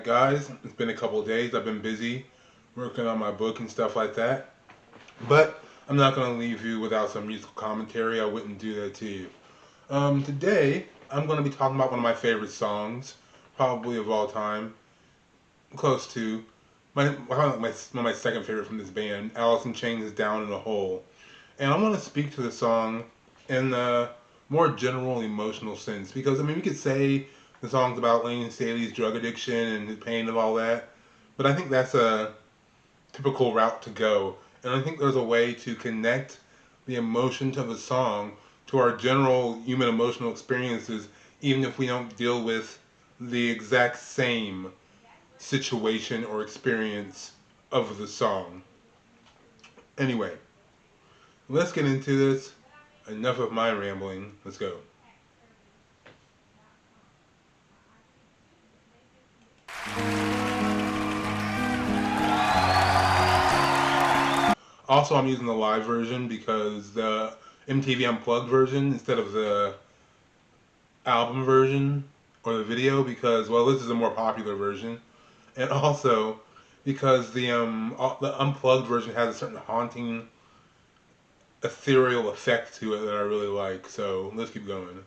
Guys, it's been a couple of days. I've been busy working on my book and stuff like that. But I'm not going to leave you without some musical commentary. I wouldn't do that to you. Today, I'm going to be talking about one of my favorite songs, probably of all time, close to one of my second favorite from this band, Alice in Chains' Down in a Hole. And I want to speak to the song in a more general emotional sense because, I mean, we could say the song's about Lane Staley's drug addiction and the pain of all that, but I think that's a typical route to go. And I think there's a way to connect the emotion to the song to our general human emotional experiences, even if we don't deal with the exact same situation or experience of the song. Anyway, let's get into this. Enough of my rambling. Let's go. Also, I'm using the live version because the MTV Unplugged version instead of the album version or the video because, well, this is a more popular version. And also because the Unplugged version has a certain haunting, ethereal effect to it that I really like. So let's keep going.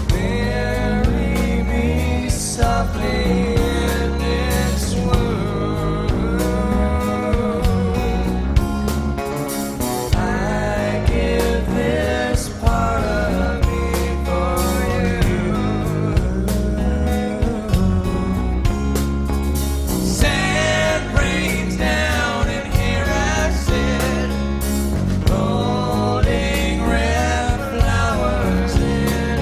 Bury me softly in its womb. I give this part of me for you. Sand rains down and here I sit, holding red flowers in a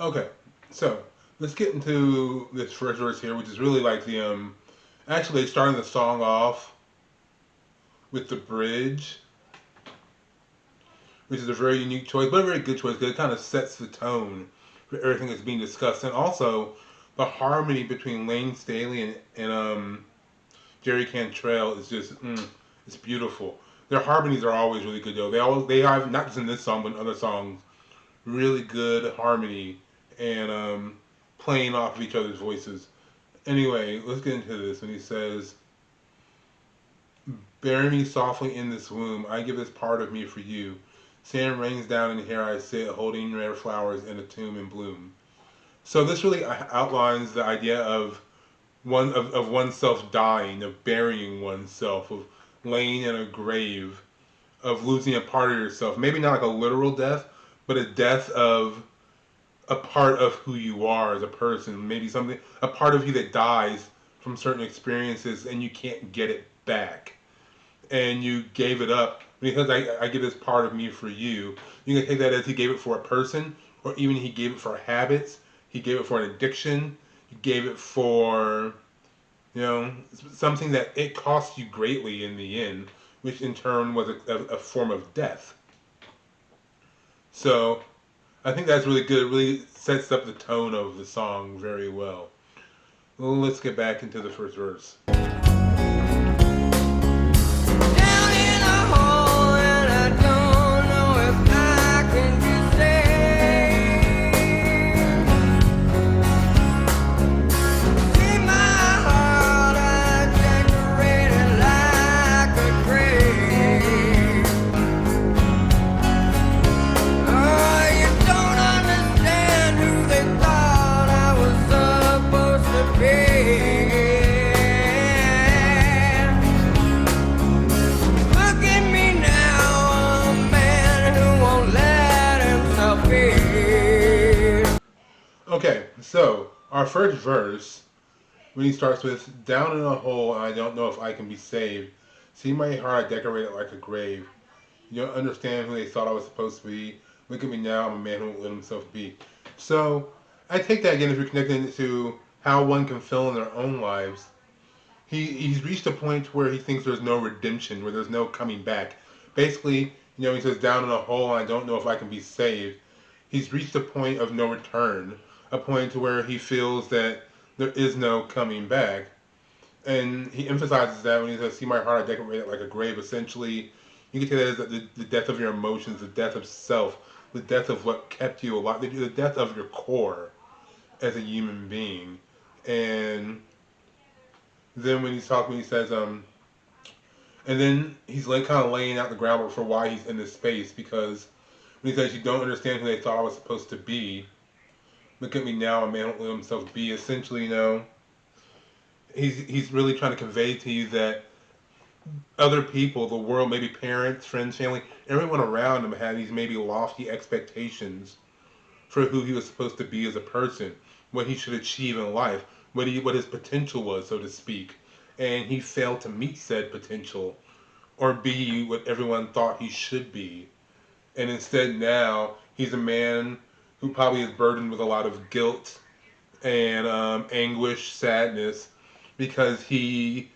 Okay, so let's get into this first verse here, which is really like actually starting the song off with the bridge, which is a very unique choice, but a very good choice because it kind of sets the tone for everything that's being discussed, and also the harmony between Lane Staley and Jerry Cantrell is just it's beautiful. Their harmonies are always really good though. They have not just in this song but in other songs really good harmony and playing off of each other's voices. Anyway, let's get into this. When he says, "Bury me softly in this womb. I give this part of me for you. Sand rains down, and here I sit, holding rare flowers in a tomb in bloom." So this really outlines the idea of of oneself dying, of burying oneself, of laying in a grave, of losing a part of yourself. Maybe not like a literal death, but a death of a part of who you are as a person. Maybe something, a part of you that dies from certain experiences and you can't get it back. And you gave it up because I give this part of me for you. You can take that as he gave it for a person, or even he gave it for habits. He gave it for an addiction. He gave it for, something that it cost you greatly in the end, which in turn was a form of death. So I think that's really good. It really sets up the tone of the song very well. Well, let's get back into the first verse. down in a hole, and I don't know if I can be saved. In my heart, I decorated like a grave. Oh, you don't understand who they thought I was supposed to be. Look at me now, a man who won't let himself be. Okay, so our first verse, when he starts with, "Down in a hole, and I don't know if I can be saved. See my heart, I decorate it like a grave. You don't understand who they thought I was supposed to be. Look at me now, I'm a man who won't let himself be." So I take that again if you're connecting it to how one can feel in their own lives. He's reached a point where he thinks there's no redemption, where there's no coming back. Basically, You know, he says, down in a hole, and I don't know if I can be saved. He's reached a point of no return, a point to where he feels that there is no coming back. And he emphasizes that when he says, see my heart, I decorate it like a grave. Essentially, you can say that as the death of your emotions, the death of self, the death of what kept you alive, the death of your core as a human being. And then when he's talking, he says, and then he's like kind of laying out the groundwork for why he's in this space, because when he says, you don't understand who they thought I was supposed to be, look at me now, a man won't let himself be. Essentially, you know, he's really trying to convey to you that other people, the world, maybe parents, friends, family, everyone around him had these maybe lofty expectations for who he was supposed to be as a person, what he should achieve in life, what his potential was, so to speak. And he failed to meet said potential or be what everyone thought he should be. And instead now he's a man who probably is burdened with a lot of guilt and anguish, sadness, because he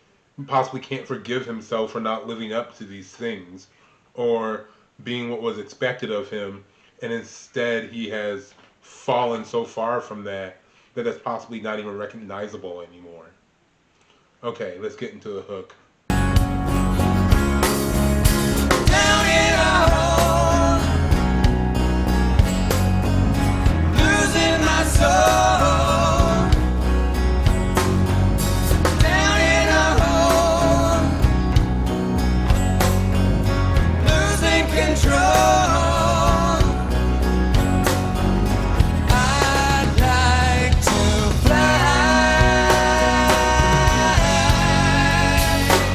possibly can't forgive himself for not living up to these things or being what was expected of him, and instead he has fallen so far from that that it's possibly not even recognizable anymore. Okay, let's get into the hook. Down in a hole, losing my soul. Down in a hole, losing control. I'd like to fly,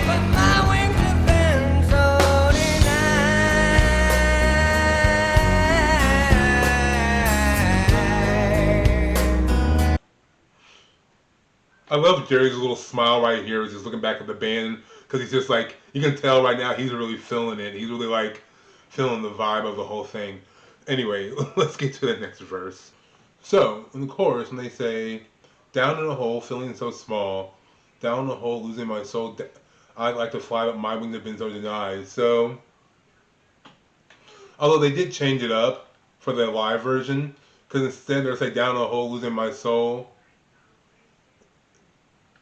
but my wings have been so denied. I love Jerry's little smile right here, just looking back at the band, because he's just like, you can tell right now he's really feeling it. He's really like feeling the vibe of the whole thing. Anyway, let's get to the next verse. So, in the chorus, when they say, down in a hole, feeling so small, down in a hole, losing my soul, I'd like to fly, but my wings have been so denied. So, although they did change it up for the live version, because instead they're saying, down in a hole, losing my soul,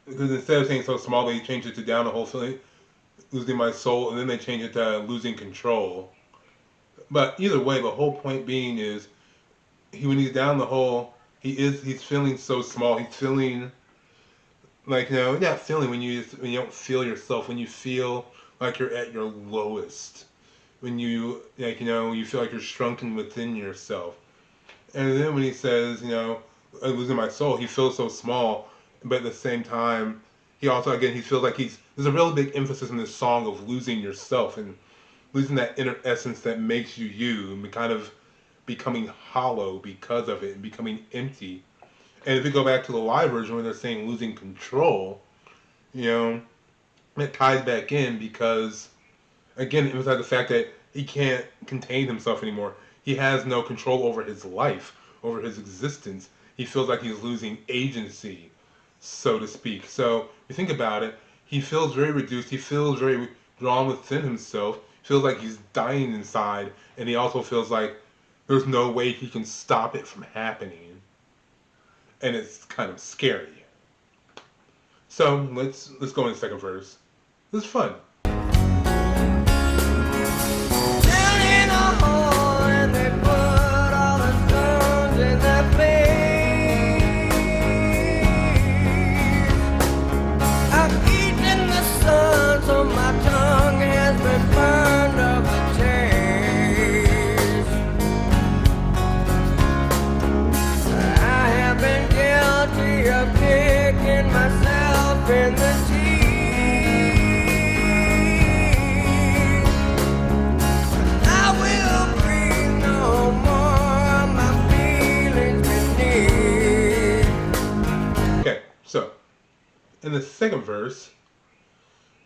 because instead of saying so small, they changed it to down the whole feeling, losing my soul, and then they changed it to losing control. But either way, the whole point being is, when he's down the hole, he's feeling so small. He's feeling like, you know, not feeling when you don't feel yourself, when you feel like you're at your lowest, when you, like, you know, you feel like you're shrunken within yourself. And then when he says, you know, I'm losing my soul, he feels so small, but at the same time, he also, again, he feels like there's a really big emphasis in this song of losing yourself and losing that inner essence that makes you you, and kind of becoming hollow because of it and becoming empty. And if you go back to the live version where they're saying losing control, you know, it ties back in because, again, it emphasizes the fact that he can't contain himself anymore. He has no control over his life, over his existence. He feels like he's losing agency, so to speak. So, you think about it, he feels very reduced. He feels very drawn within himself. He feels like he's dying inside, and he also feels like there's no way he can stop it from happening. And it's kind of scary. So, let's go in the second verse. This is fun. Down in a hole, and they put all the stones in their place. I've eaten the sun, so my tongue has been burned of the taste. I have been guilty of kicking myself in the teeth. I will breathe no more, my feelings beneath. Okay, so in the second verse,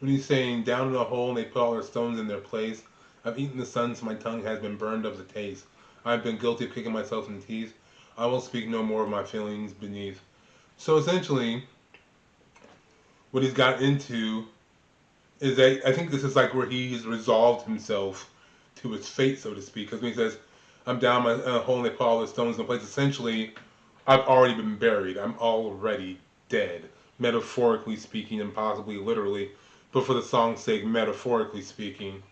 when he's saying, down in a hole and they put all their stones in their place, I've eaten the sun so my tongue has been burned of the taste. I've been guilty of kicking myself in the teeth. I will speak no more of my feelings beneath. So essentially, what he's got into is that I think this is like where he's resolved himself to his fate, so to speak. Because when he says, I'm down my hole and they put all the stones in place, essentially, I've already been buried. I'm already dead. Metaphorically speaking and possibly literally, but for the song's sake, metaphorically speaking.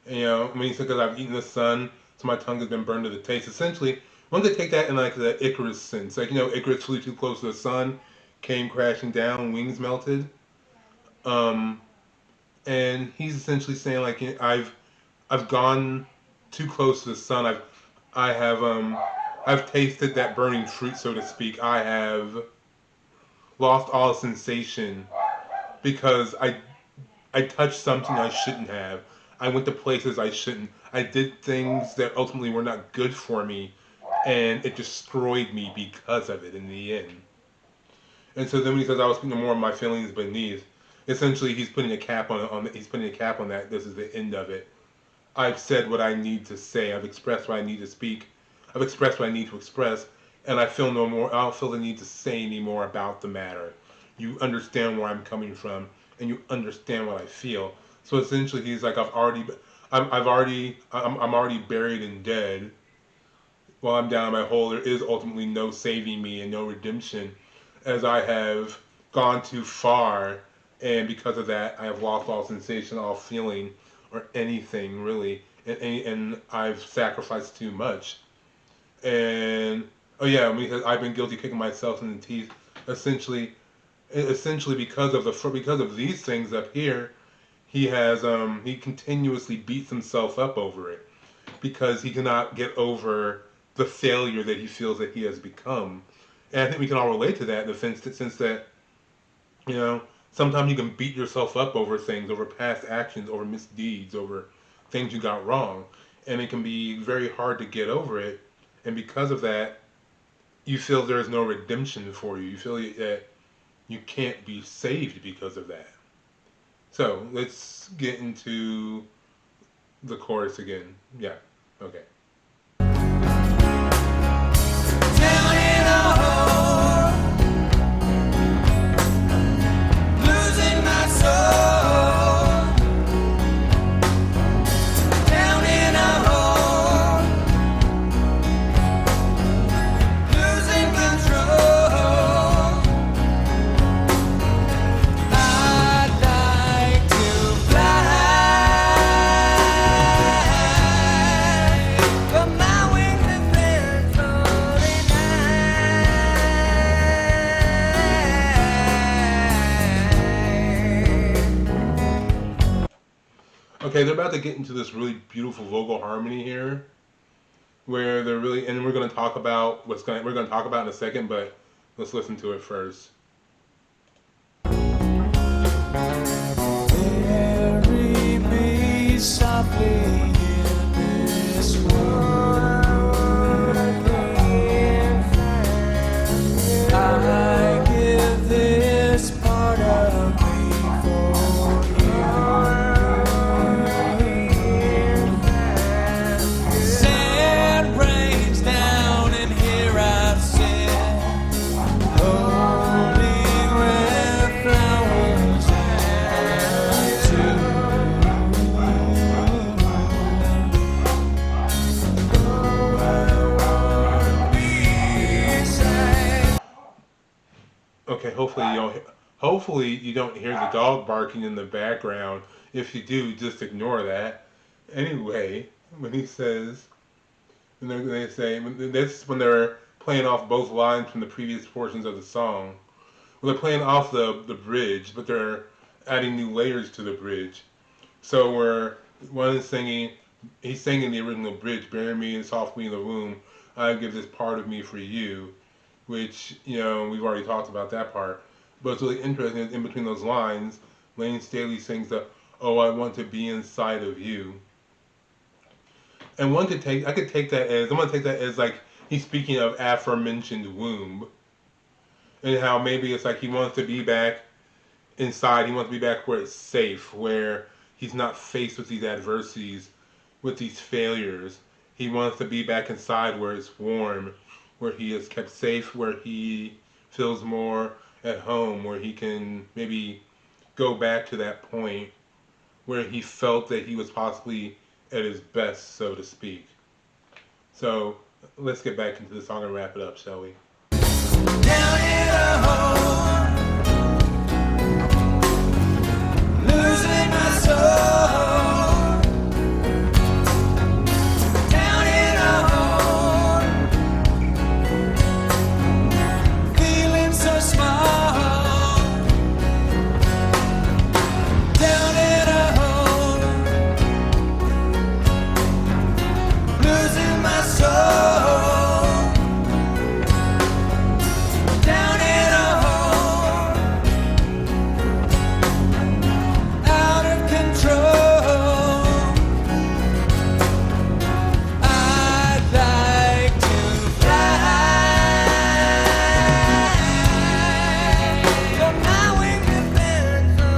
And, you know, when he said, because I've eaten the sun, so my tongue has been burned to the taste. Essentially, one could take that in like the Icarus sense. Like, you know, Icarus flew too close to the sun, came crashing down, wings melted. Um, and he's essentially saying like, I've gone too close to the sun. I have I've tasted that burning fruit, so to speak. I have lost all sensation because I touched something I shouldn't have. I went to places I shouldn't. I did things that ultimately were not good for me, and it destroyed me because of it in the end. And so then when he says I was putting more of my feelings beneath, essentially he's putting a cap on he's putting a cap on that. This is the end of it. I've said what I need to say. I've expressed what I need to speak. I've expressed what I need to express, and I feel no more. I don't feel the need to say any more about the matter. You understand where I'm coming from, and you understand what I feel. So essentially, he's like, I'm already buried and dead. While I'm down in my hole, there is ultimately no saving me and no redemption, as I have gone too far, and because of that, I have lost all sensation, all feeling, or anything really, and I've sacrificed too much. And oh yeah, because I've been guilty kicking myself in the teeth, essentially, essentially because of these things up here, he continuously beats himself up over it because he cannot get over the failure that he feels that he has become. And I think we can all relate to that in the sense that, you know, sometimes you can beat yourself up over things, over past actions, over misdeeds, over things you got wrong. And it can be very hard to get over it. And because of that, you feel there is no redemption for you. You feel that you can't be saved because of that. So let's get into the chorus again. Yeah. Okay. Down in a hole, losing my soul. Down in a hole, losing control. I'd like to fly, but my wings have been so Okay, they're about to get into this really beautiful vocal harmony here, where they're really, and we're going to talk about we're going to talk about in a second, but let's listen to it first. Bury me softly in this world. I give this part of me for you. Sand rains down and here I sit, holding where flowers Okay, hopefully you don't hear the dog barking in the background. If you do, just ignore that. Anyway, when he says, and they say, this when they're playing off both lines from the previous portions of the song. Well, they're playing off the bridge, but they're adding new layers to the bridge. So where one is singing, he's singing the original bridge, "Bury me and softly in the womb, I give this part of me for you," which, you know, we've already talked about that part. But it's really interesting in between those lines, Lane Staley sings the, "Oh, I want to be inside of you." And I could take that as, I'm gonna take that as like he's speaking of aforementioned womb, and how maybe it's like he wants to be back inside. He wants to be back where it's safe, where he's not faced with these adversities, with these failures. He wants to be back inside where it's warm, where he is kept safe, where he feels more at home, where he can maybe go back to that point where he felt that he was possibly at his best, so to speak. So let's get back into the song and wrap it up, shall we? Down in a hole, losing my soul. Down in a hole, feeling so small. Down in a hole, losing my soul. Down in a hole, out of control. I'd like to fly, but my wings have been so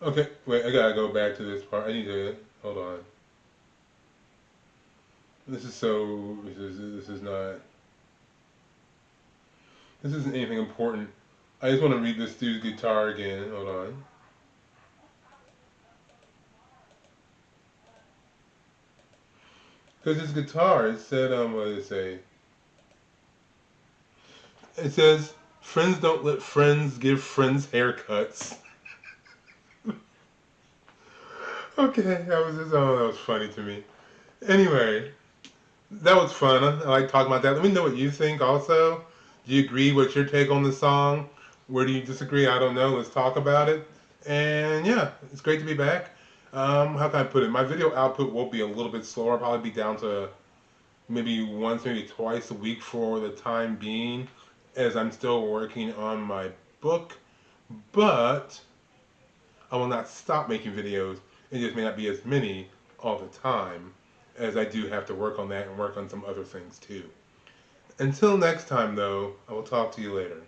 Okay, wait, I gotta go back to this part. I need to, hold on. This isn't anything important. I just want to read this dude's guitar again. Hold on. Because his guitar, it said, what did it say? It says, friends don't let friends give friends haircuts. Okay, that was just, oh, that was funny to me. Anyway, that was fun. I like talking about that. Let me know what you think also. Do you agree? What's your take on the song? Where do you disagree? I don't know. Let's talk about it. And yeah, it's great to be back. How can I put it? My video output will be a little bit slower. I'll probably be down to maybe once, maybe twice a week for the time being, as I'm still working on my book. But I will not stop making videos. It just may not be as many all the time, as I do have to work on that and work on some other things too. Until next time, though, I will talk to you later.